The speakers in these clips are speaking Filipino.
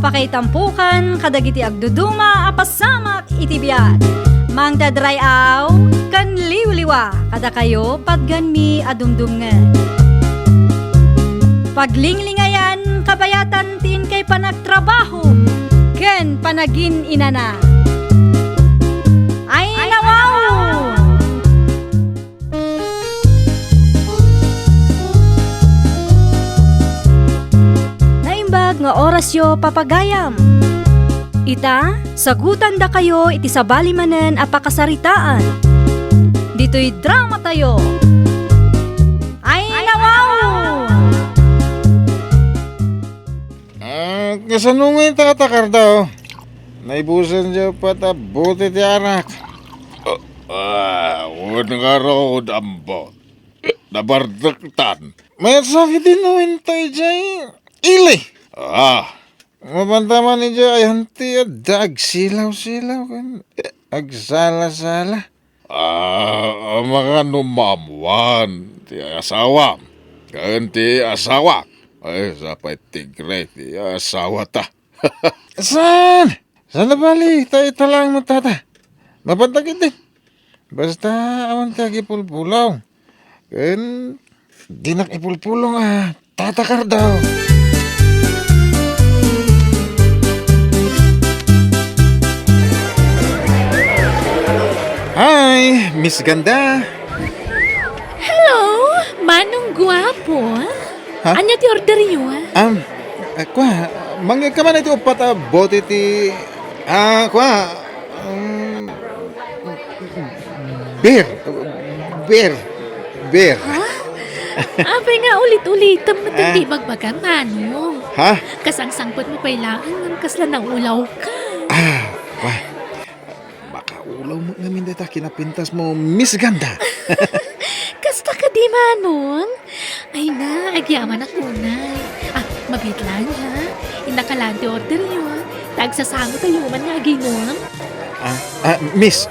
Apakaitampukan kadagiti agduduma apasamak iti biat. Mangdadrayaw kan liwliwa kada kayo patgan mi adumdumngen. Paglinglingayan kabayatan tin kay panagtrabaho ken panagin inana. Ay nawaw! Naimbag nga orasyo papagayam. Ita, sagutan da kayo iti sabali manen apakasaritaan. Dito'y drama tayo. Ay nawaw! Kasanungin tatakar daw. Naibusan siya patabuti ti anak. Huwag nga road ambot. Nabardaktan. May sakit inuin tayo dyan. Ili! Mabantaman ni dyan ay hanti dag silaw-silaw kan. Agsala-sala. Mga numamuan. Ti asawa. Kan ti asawa. Ay, sapay tigre, ti asawa ta. Saan? Saan na bali? Tayo talang mo tata. Mapantagit din. Basta awan tayo ipulpulaw. Kan, di nakipulpulong tatakar daw. Hi, Miss Ganda. Hello, manong guwapo. Ha? Anya ti order niyo, Mangga ka man iti upat bote ti, beer. Apay nga ulit-ulitam mo hindi magbaga, manong. Ha? Kasangsangpot mo kailangan ng kasla ng ulaw ka. Baka ulaw mo namin dita kinapintas mo, Miss Ganda. Kasta ka di, manong. Ay na, agyaman ako na. Mabit lang, ha? Inakalante order niyo, ha? Tagsasango tayo man nga ginom. Miss,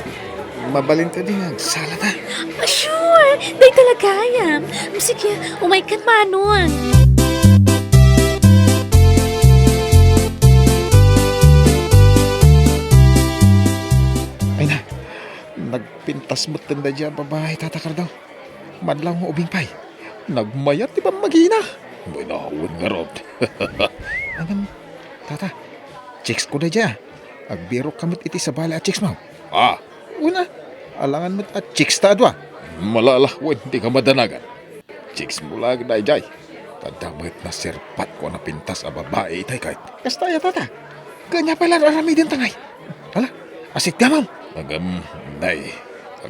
mabalin ka din ang salad, ha? Sure, day talaga yan. Sige, umay ka, manong. Ay na, nagpintas mo tanda dyan, babae, tatakar daw. Madlaw mo ubing pay. Nagmayat, di ba magina? May nahawin nga rod. Anam, tata, chicks ko na dyan. Agbiro kamot iti sa bala at chicks mo. Una, alangan mo't at chicks ta adwa. Malalahwan, di ka madanagan. Chicks mo lang na jay. Tadamit na sirpat ko na pintas a babae itay kahit. Kastaya, tata. Ganya pala arami din tangay. Hala, asit gamam. Nay,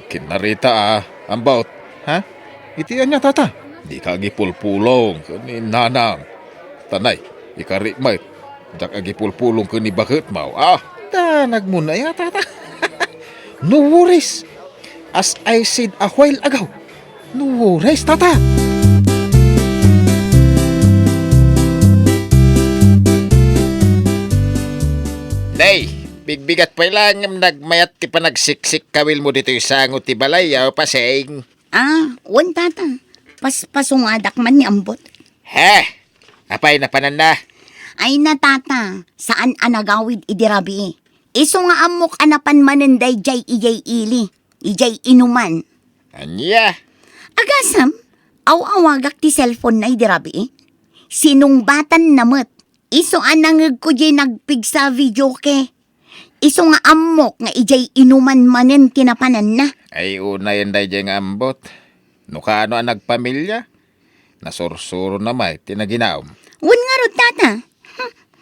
kinarita ambaut. Ha? Itian niya, tata. Di ka agipulpulong kani nanang. Tanay, ikari mait. Jak agipulpulong kani bakit mau. Tanag mo na ya, tata. No worries. As I said a while ago. No worries, tata. Day, bigbigat pa lang nagmayat ti panagsiksik kawil mo dito yung sangot ti balay, paseng. Wan tata. Pasungadak man ni ambot. Apay na panan na. Ay na tata, saan anagawid idirabi? Iso nga amok anapan manenday jay ijay ili, ijay inuman. Anya? Agasam, awagak ti cellphone na idirabi. Sinungbatan namot. Iso anangag ko jay nagpigsa video ke. Iso nga amok nga ijay inuman manen tinapanan na. Ay una yan day jay nga ambot. No kaano ang nagpamilya? Nasursuro na may tinaginaom. Wan nga ro tata.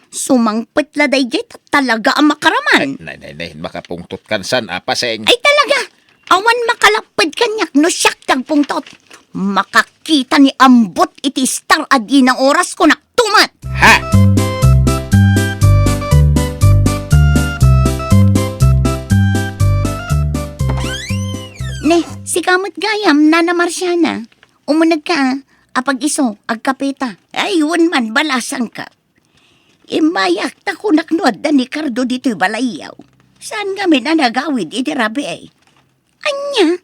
Sumangpit la day jay talaga ang makaraman. Nay, makapungtot kan san paseng. Ay talaga, awan makalapad kanyak no siyak tagpungtot. Makakita ni ambot iti star adi ng oras ko naktumat. Ha? Ne, si kamot gayam, Nana Marciana. Umunag ka, apag iso, agkapita. Ayun man, balasan ka. Imayak ta ko naknuad da ni Cardo dito'y balayaw. Saan kami na nagawid iti rabi ay? Anya,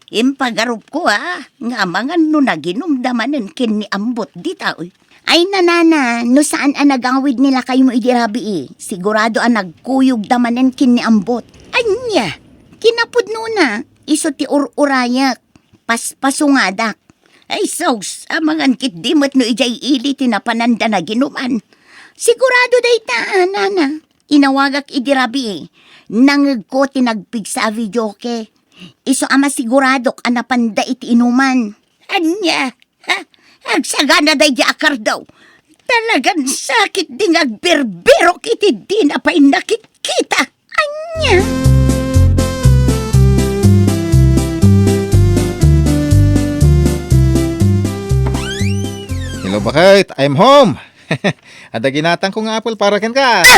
impagarup ko nga mga no naginumdamanin kin ni ambot di tao. Ay nanana, no saan ang nagawid nila kayo mo idirabi sigurado ang nagkuyog damanen kin ni ambot. Anya, kinapod nuna, iso ti urayak, paspasungadak. Ay sos, amangan kit dimot no ijay ili tinapananda na ginuman. Sigurado day taan, nana. Inawagak idirabi nangag ko tinagpig sa videoke. Iso ama siguradok anapanda iti inuman. Anya, ha? Agsagana day akar daw. Talagang sakit ding agberbero kiti di na pa'y nakikita. Anya. Hello, bakit? I'm home. Ada ginatang kong apple para ken ka.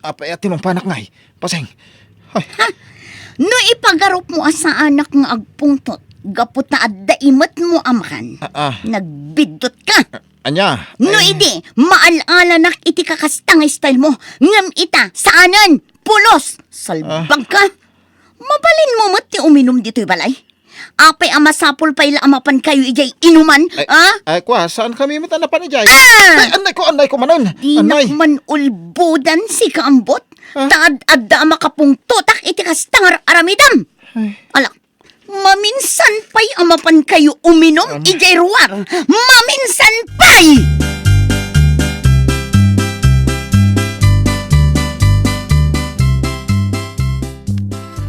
Apa ya tinong panak ngay. Paseng. Ay, No ipagarop mo sa anak nga agpungtot, gapot na adda imot mo amakan. Nagbidot ka. anya. No idi, maalala nak iti kakastang style mo. Ngam ita, saanan? Pulos. Salbang ka. Mabalin mo mat ti uminom dito'y balay. Apay amasapol pa'y laamapan kayo ijay inuman. Ay, kwa, saan kami matanapan ni Jay? Ah! Ay, anay ko manon. Di Anay. man ulbudan si kaambot. Taad adda makapungtotak iti kastangar aramidam. Alak, maminsan pa'y amapan kayo uminom ijay ruwar. Maminsan pa'y!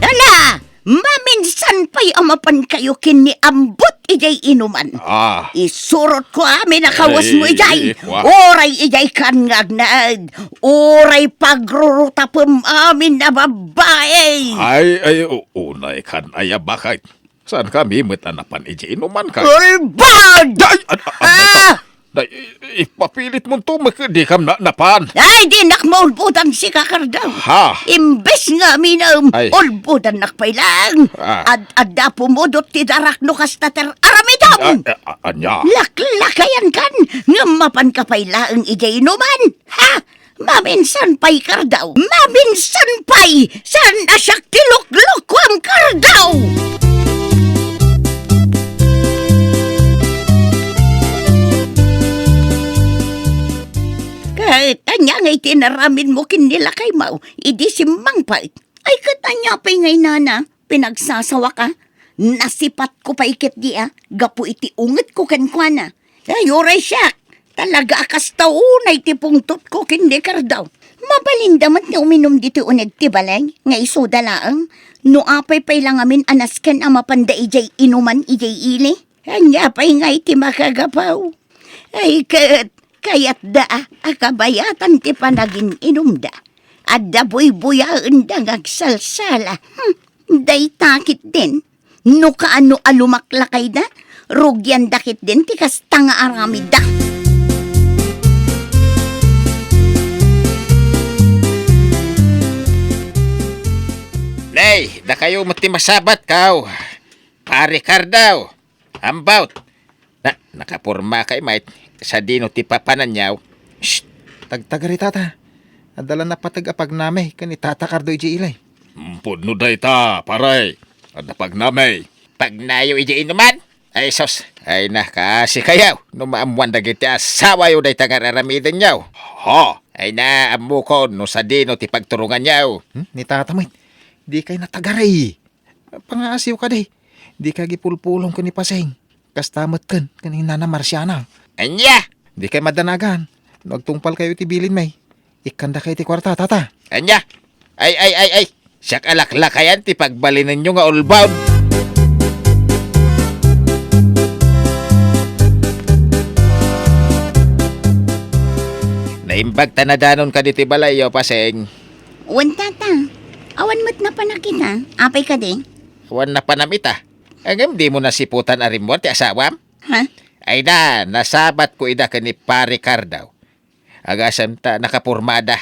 Ala! Maminsan pa'y amapan kayo kini ambot ijay inuman. Isurot ko amin nakawas mo ijay. Oray ijay kan ngagnad. Oray pagrurutapem amin na babae. Ay, unay kan, ay, bakit? Saan kami matanapan iji inuman ka? Ulbad! Day, ipapilit mo to, di kam napan. Ay, di nakmaulbudan si kakardaw. Ha? Imbes nga minam, Ay. ulbudan nakpailang. Adda pumudot ti darak no kastater aramidam. Anya. Laklakayan kan, ngamapan ka pailaang ijay inuman. Ha? Maminsan pa'y kardaw. Maminsan pa'y san asyak tilok-lokwam kardaw. Kahit anya ngay tinaramin mo kinila kay Mau, idi si Mangpait. Ay katanya pa'y ngay nana, pinagsasawa ka. Nasipat ko pa ikit diya, gapu iti unget ko kenkwana. Ay, oray siya. Talaga akas taunay ti pungtot ko kindi kardaw. Mabalindamat na uminom dito uneg ti balay, nga iso dalaang. No apay pa'y lang amin anasken ang mapanda ijay inuman ijay ili. Anya pa'y ngay ti makagapaw. Ay kayat da akabayatan ti panagin inumda. Adda buy-buyaan da ngagsalsala. Day takit din. No kaano alumaklakay da, rugyan dakit din ti kastanga aramid da. Nay, da kayo mati masabat kaw. Pare kardaw. Ambaut. Nakapurma kay mate. Sa dino ti papanan niyaw. Shh! Tagtagari tata. Adala na patag-apag namay, kanitata kardo iji ilay. Puno day ta, paray. Ada pag namay. Pag nayo iji inuman. Ay sos. Ay kasi kayaw. Numaamuan da giti asawa yu day tagararamidan niyaw. Ha! Ay na amukon no sa dino ti pagturungan niyaw. Ni tata mate, di kay natagaray. Pangaasiw ka day. Di ka gipulpulong ka ni Paseng. Kastamat kan, kaning nana Marciana. Anya! Di kay madanagan. Nagtungpal kayo ti bilin may. Ikanda kayo ti kwarta, tata. Anya! Ay! Siyak alaklakayan ti pagbalinan nyo nga ulbound. Naimbag tanadanon ka diti balayo, Paseng. Wan tata, awan mo't na panakita. Apay ka di? Wan na panamita. Angam di mo nasiputan arimor ti asawam? Ha? Ay na, nasabat ko ida ka ni Pare Cardaw. Agasam ta nakapurmada.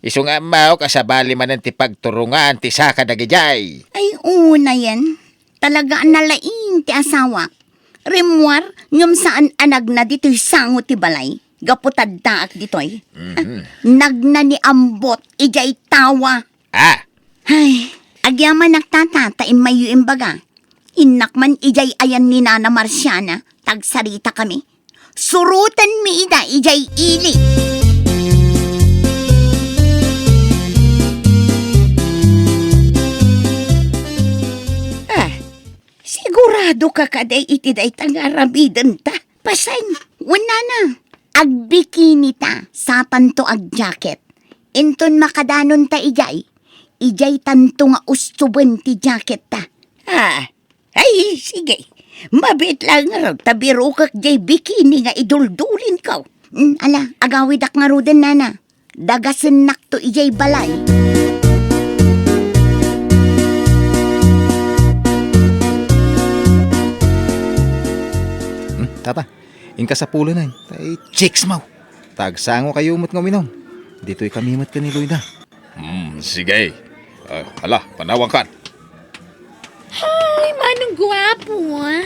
Iso nga mao kasabali man ti pagturungan ti saka dagijay. Ay, una yan. Talaga nalaing ti asawa. Rimwar, ngam saan anag na dito'y sango ti balay. Gaputad daak dito'y. Nagna ni ambot, ijay tawa. Ay, agyaman nagtatata imayo imbaga. Inakman ijay ayan ni Nana Marciana, tagsarita kami. Surutan mi ida ijay ili. Sigurado ka kaday iti day tangaramidan ta. Pasan, wala na. Ag bikini ta, satan to ag jacket. Inton makadanon ta ijay. Ijay tanto nga ustuban ti jacket ta. Ay, sige. Mabit lang nga raw, tabiro kak jay bikini nga iduldulin ka. Ala, agawid ak nga ruden nana. Dagasin nak to ijay balay. Tata, ingka sa pulo na tay chicks mo. Tagsango kayo umot ng uminom. Dito'y kamimot ka ni Loida. Sige. Hala, panawang kan. Ay, manong gwapo, ah.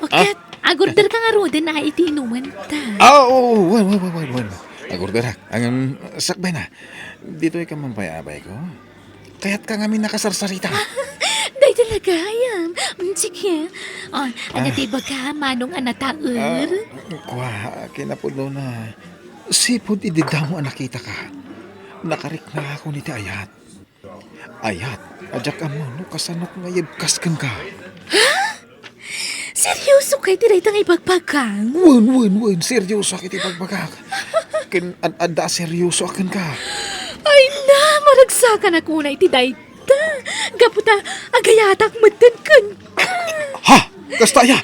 Okay, agorder ka nga roden na itinuman ta. Well. Agurdarak, ang sakbay na. Dito'y ka mampayabay ko. Kaya't ka ngamin nakasarsarita. Day talaga, ayam. Sige. Ano diba ka, manong anataer? Kwa, kinapulo na. Sipod ididamo ang nakita ka. Nakarik na ako ni ti Ayat. Ayat, ajak mo, no kasanok nga yibkas kang ka. Seryoso kay tiray tang ipagpagkang? Wen, seryoso akit ipagbagak. Ada seryoso akan ka. Ay na, maragsakan ako na iti dayta. Gaputa, agayatak matan kan. Ha! Kastaya!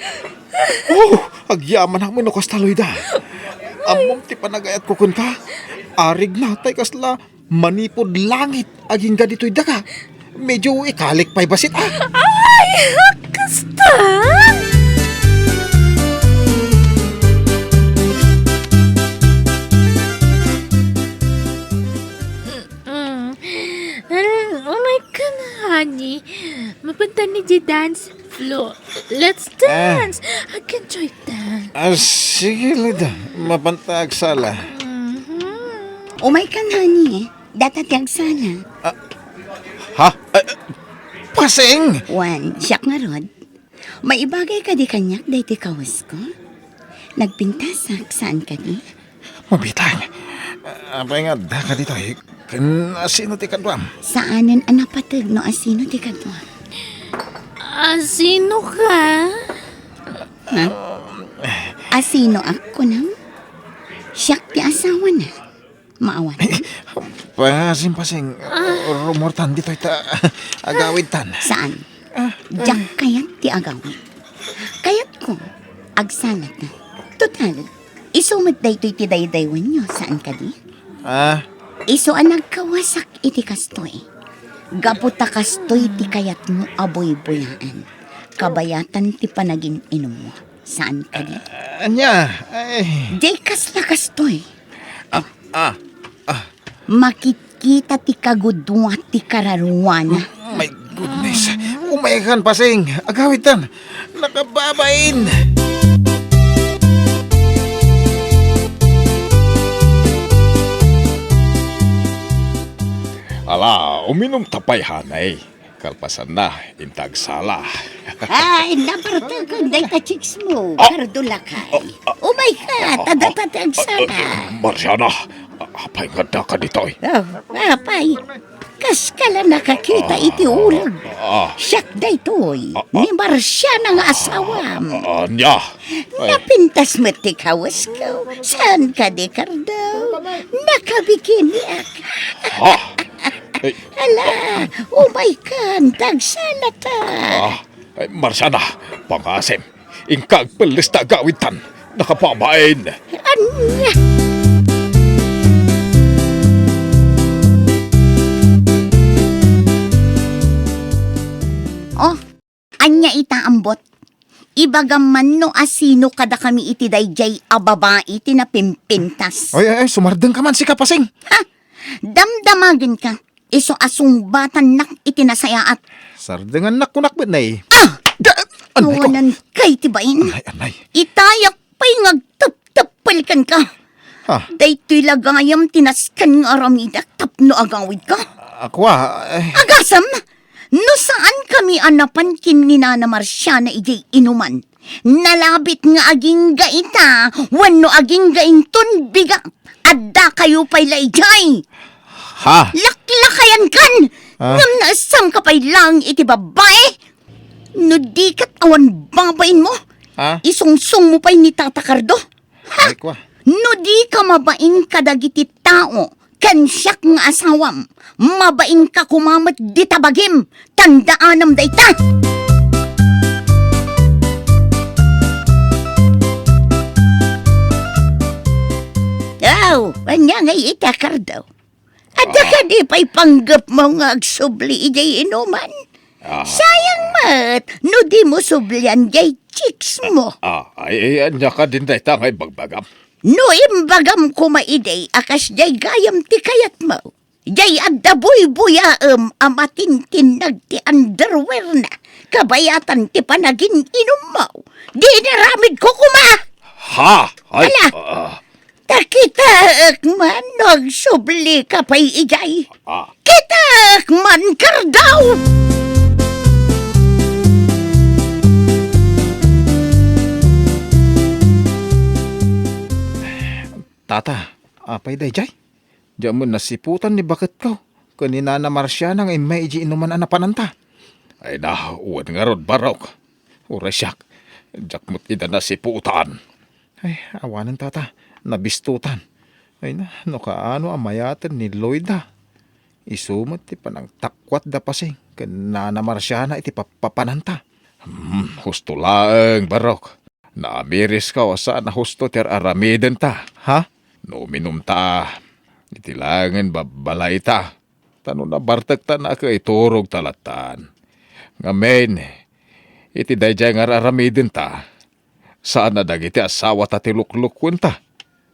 Agyaman ako no kastaloy da. Amom ti panagayat ko kun ka. Arig na tay kasla manipod langit aging gadito'y daga. Medyo ikalik pa'y basit Ay, kasta! Oh my God, honey. Mapunta ni di dance floor. Let's dance. I can try that. Sige Lida, mapantag sala. Umay ka nga ni, datatag sana. Ha? Pasing! Wan, siyak nga rod. May ibagay ka di kanyak day ti kawas ko. Nagpintasak, saan ka di? Mabitay. Apay nga da ka dito eh. Sino ti kadwam? Saanan ang napatag no asino ti kadwa? Sino ka? Ha? Asino ako nang? Siyak ti asawa na. Maawan. Pasing. Rumortan dito ita agawid tan. Saan? Diyak kayat ti agawin. Kayat ko, agsanat na. Total, isumat day ti daydaywan nyo. Saan ka di? Iso ang nagkawasak iti kastoy. Gaputa kastoy ti kayat mo aboy-boyaan. Kabayatan ti panagin inom mo. Saan ka di? Anya, Di kasla kastoy. Makikita ti kagudwa ti kararuana. my goodness. Umayakan pasing. Agawid tan. Nakababain. Ala, uminom tapay hanay. Kalpasan na, intag sala. Ay, nabartagan day ta chicks mo. Kardulakay. Oh my God, tadatatag sana. Marciana, apay nga da ka dito eh. Apay. Kas ka lang nakakita iti ulag. Siyak day toy. Ni Marcia nga asawam. Anya, Napintas mo ti kawas ko. Saan ka di kardaw? Nakabikini ako. Ala, umay kan, tagsala ta. Marciana, pangasim. Ingkag pelista gawitan. Nakapamain. Anya. Oh, anya itaambot. Ibagaman no asino kada kami iti dayjay a babae tinapimpintas. Ay, sumardeng ka man si Kapasing. Ha? Damdamagin ka. Iso asong batan nak itinasayaat. Sardengan nakunakbet na eh. Anay ko. Kawanan kay tibain. Anay. Itayak pa'y ngagtap-tapalikan ka. Ha? Dayto'y lagayam tinaskan nga aramidak tapno agawid ka. Akwa, Agasam, no saan kami anapan kin ni Nana Marcia na ijay inuman? Nalabit nga aging gaita, wano aging gainton biga. Adda kayo pa'y laijay. Ha? Laklakayan kan! Ngam na asam ka pa'y lang iti babae. No di kat awan babain mo. Ha? Isungsong mo pa'y ni Tata Cardo. Ay, kwa. No di ka mabaing kadagiti tao, kansyak nga asawam, mabaing ka kumamat di tabagim, tandaanam dayta. Aw, anya nga ita Cardo. Ada ka di pa'y panggap mo nga agsubli ijay inuman. Sayang mat, no di mo sublian jay chicks mo. Ay, anya ka din dayta ngay bagbagam. No imbagam ko maiday, akas jay gayam ti kayat mo. Jay adda buy-buyaem amatintin nagti underwear na. Kabayatan ti panagin inom mo. Di naramid ko kuma. Ha? Ay, Ala! Takitaak man nagsubli ka pa'y ijay. Kitaak man kardaw. Tata, apay day jay. Diyan mo nasiputan ni bakit ka. Kanina na Marcia nang may iji inuman na pananta. ay na, uwan nga rod barok. Uray siyak, jak mo't ida nasiputan. Ay, awanan tata. Nabistutan. Ay na, no kaano amayatan ni Lloyda. Isumat ti panang takwat da pasing. Kanana Marcia na iti papananta. Husto laeng barok. Naamiris ka o saan na husto ter aramiden ta, ha? No minum ta, itilangan babalay ta. Tano na bartek ta na ka iturog talatan. Ngamen, iti dayjay nga aramiden ta. Saan na dagiti asawa ta tiluklukwen ta?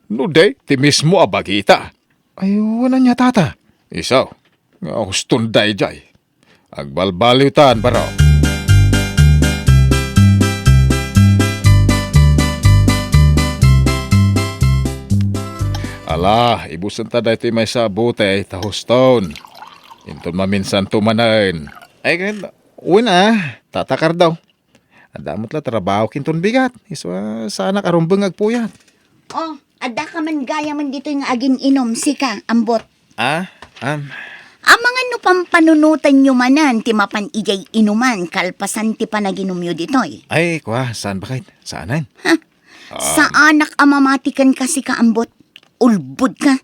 No day, ti mismo abagita. Ayun na niya tata. Isaw, nga huston dayjay. Agbalbaliw taan barok. Ala, ibusan ta dahito may sabote, tahuston. Inton maminsan tumanain. Ay, una, tatakar daw. Adamot la trabaho kinton bigat. Iswa sana karumbeng agpuyat. Oh, ada ka man gaya man dito yung agin inom, sika, ambot. Ang mga no pampanunutan nyo manan, ti mapan ijay inuman, kalpasan ti panaginom nyo ditoy. Ay, kwa, saan ba kahit? Saanan? Sa anak amamatikan kasi ka ambot, ulbud ka.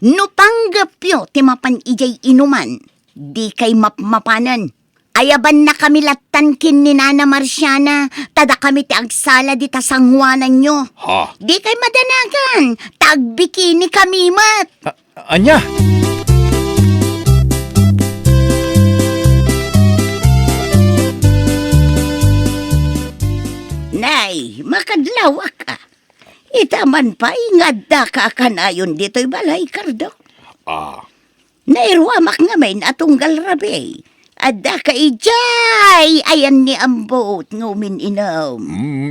No panggap yo, ti mapan ijay inuman, di kay mapmapanan. Ayaban na kami latankin ni Nana Marciana, tada kami ti agsala di tasangwanan nyo. Ha? Di kay madanagan, tagbikini kami mat. Anya! Nay, makadlawa ka. Itaman pa ingada ka kanayon dito'y balay, Cardo. Nairwamak nga may natunggal rabi. Adda ka ijay, ayan ni ambot ngumin inom.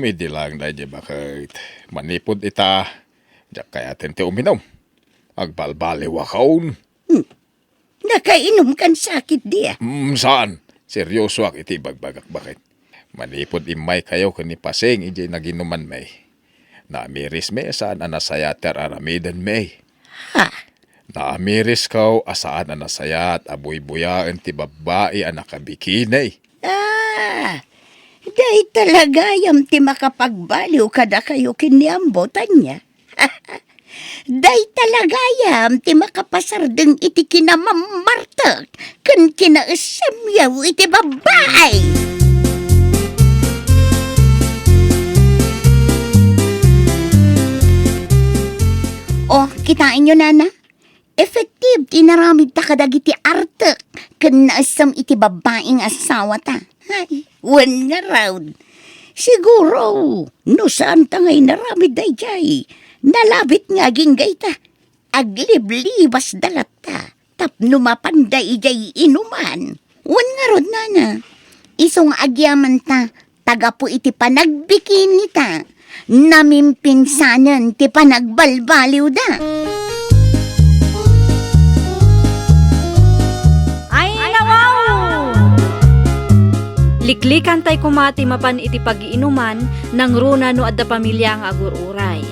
Idi lang dahil bakit. Manipod ita, jak kaya tente uminom. Agbalbaliw akaon. Nakainom kan sakit dia. Saan? Seryoso ak iti bagbagak bakit. Manipod imay kayo kani paseng ijay naginuman may. Naamiris may saan anasayater aramiden may. Ha? Naamiris kaw asaan anasayat abuy-buyaan ti babae anakabikinay. Day talaga yam ti makapagbaliw kada kayo kiniambotan niya. Day talaga yam ti makapasardeng iti kinamamartak kan kinaisamyaw iti babae. Oh, kitain nyo, Nana. Effective, tinaramid ta kadagiti artek. Kan naasam iti babaeng asawa ta. Ay, wan nga round. Siguro, no saan ta ngay naramid day jay. Nalabit nga ginggay ta. Agliblibas dalat ta. Tapno mapanday jay inuman. Wan nga rod, Nana. Isong agyaman ta. Taga po iti panagbikini ta. Namimpinsanan ti panagbalbaliw da. Liklikan tay kumati mapan iti pag-iinuman ng runa no adda pamilya nga agururay.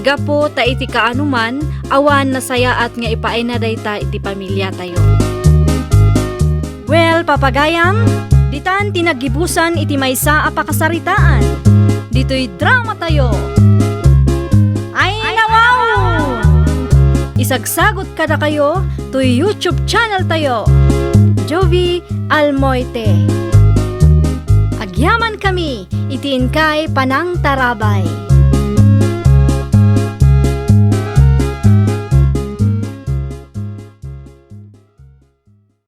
Gapo ta iti kaanuman, awan na saya at nga ipaay na dayta iti pamilya tayo. Well, papagayam, ditan tinagibusan iti maysa a pakasaritaan. Dito'y drama tayo. Ay nawaw! Isagsagot kada kayo to YouTube channel tayo. Jovi Almoite. Agyaman kami, itiin kay Panang Tarabay.